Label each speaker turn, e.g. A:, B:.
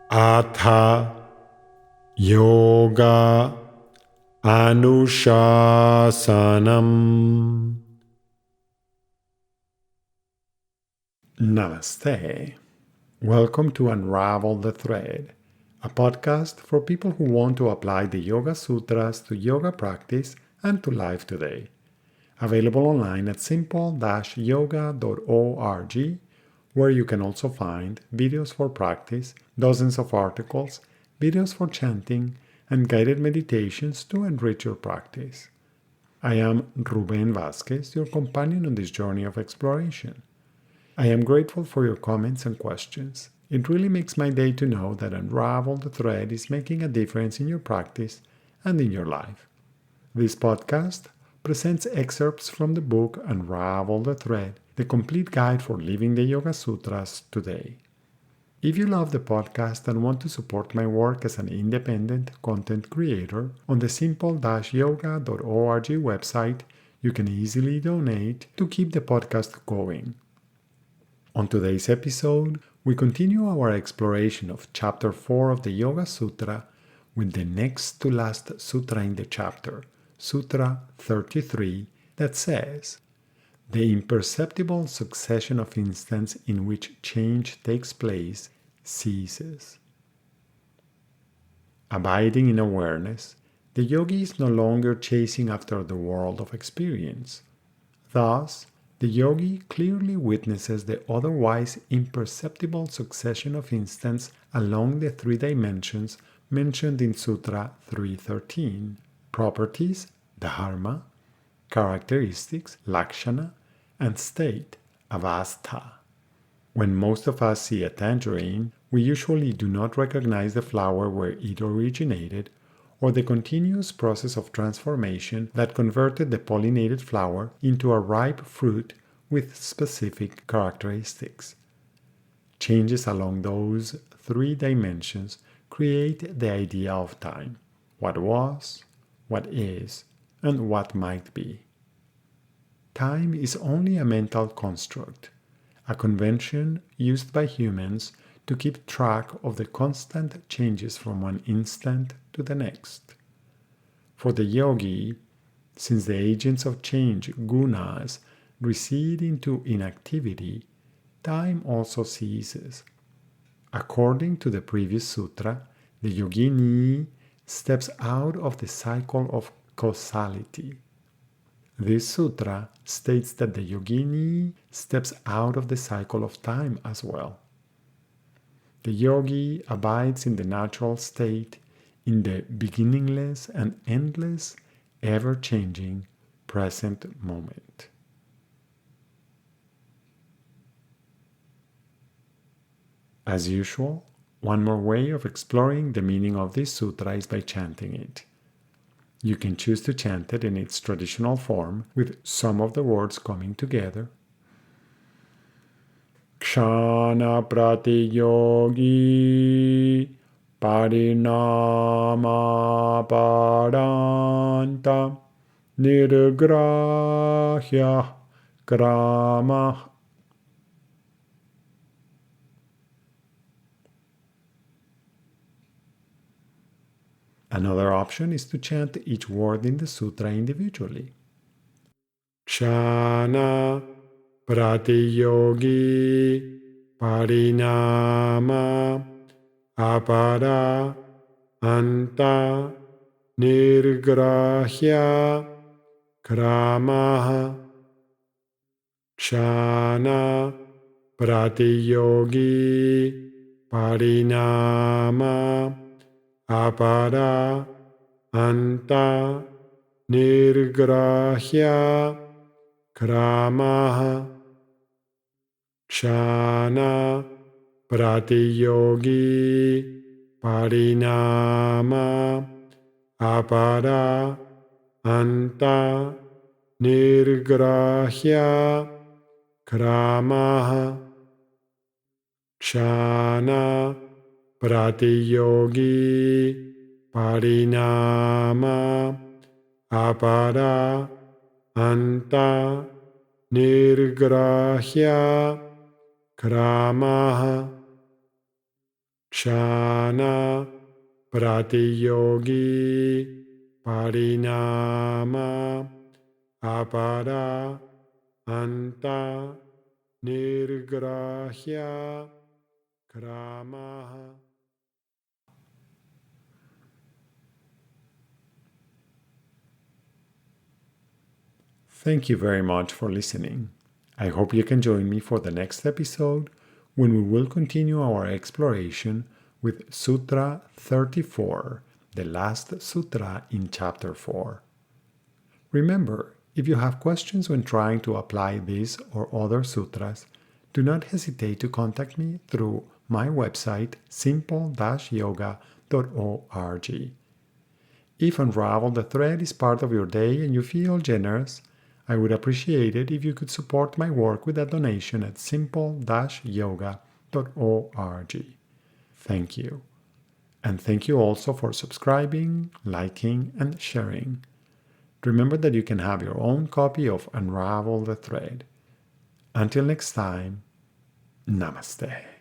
A: Atha Yoga Anushasanam. Namaste. Welcome to Unravel the Thread, a podcast for people who want to apply the Yoga Sutras to yoga practice and to life today. Available online at simple-yoga.org, where you can also find videos for practice, dozens of articles, videos for chanting, and guided meditations to enrich your practice. I am Ruben Vasquez, your companion on this journey of exploration. I am grateful for your comments and questions. It really makes my day to know that Unravel the Thread is making a difference in your practice and in your life. This podcast presents excerpts from the book Unravel the Thread, the complete guide for living the Yoga Sutras today. If you love the podcast and want to support my work as an independent content creator, on the simple-yoga.org website, you can easily donate to keep the podcast going. On today's episode, we continue our exploration of Chapter 4 of the Yoga Sutra with the next to last sutra in the chapter, Sutra 33, that says, "The imperceptible succession of instants in which change takes place ceases." Abiding in awareness, the yogi is no longer chasing after the world of experience. Thus, the yogi clearly witnesses the otherwise imperceptible succession of instants along the three dimensions mentioned in Sutra 313: properties, dharma, characteristics, lakshana, and state, avastha. When most of us see a tangerine, we usually do not recognize the flower where it originated or the continuous process of transformation that converted the pollinated flower into a ripe fruit with specific characteristics. Changes along those three dimensions create the idea of time: what was, what is, and what might be. Time is only a mental construct, a convention used by humans to keep track of the constant changes from one instant to the next. For the yogi, since the agents of change, gunas, recede into inactivity, time also ceases. According to the previous sutra, the yogini steps out of the cycle of causality. This sutra states that the yogini steps out of the cycle of time as well. The yogi abides in the natural state, in the beginningless and endless, ever-changing present moment. As usual, one more way of exploring the meaning of this sutra is by chanting it. You can choose to chant it in its traditional form, with some of the words coming together. Kshana pratiyogi parinama paranta nirgrahya krama. Another option is to chant each word in the sutra individually. Kshana pratiyogi parinama apara anta nirgrahya kramaha. Kshana pratiyogi parinama apara anta nirgrahya kramaha. Kshana pratiyogi parinama apara anta nirgrahya kramaha. Kshana pratiyogi parinama apara anta nirgrahya kramaha. Kshana Pratiyogi Parinama Apara Anta Nirgrahya Kramaha. Thank you very much for listening. I hope you can join me for the next episode when we will continue our exploration with Sutra 34, the last sutra in chapter 4. Remember, if you have questions when trying to apply this or other sutras, do not hesitate to contact me through my website simple-yoga.org. If Unravel the Thread is part of your day and you feel generous, I would appreciate it if you could support my work with a donation at simple-yoga.org. Thank you. And thank you also for subscribing, liking, and sharing. Remember that you can have your own copy of Unravel the Thread. Until next time, Namaste.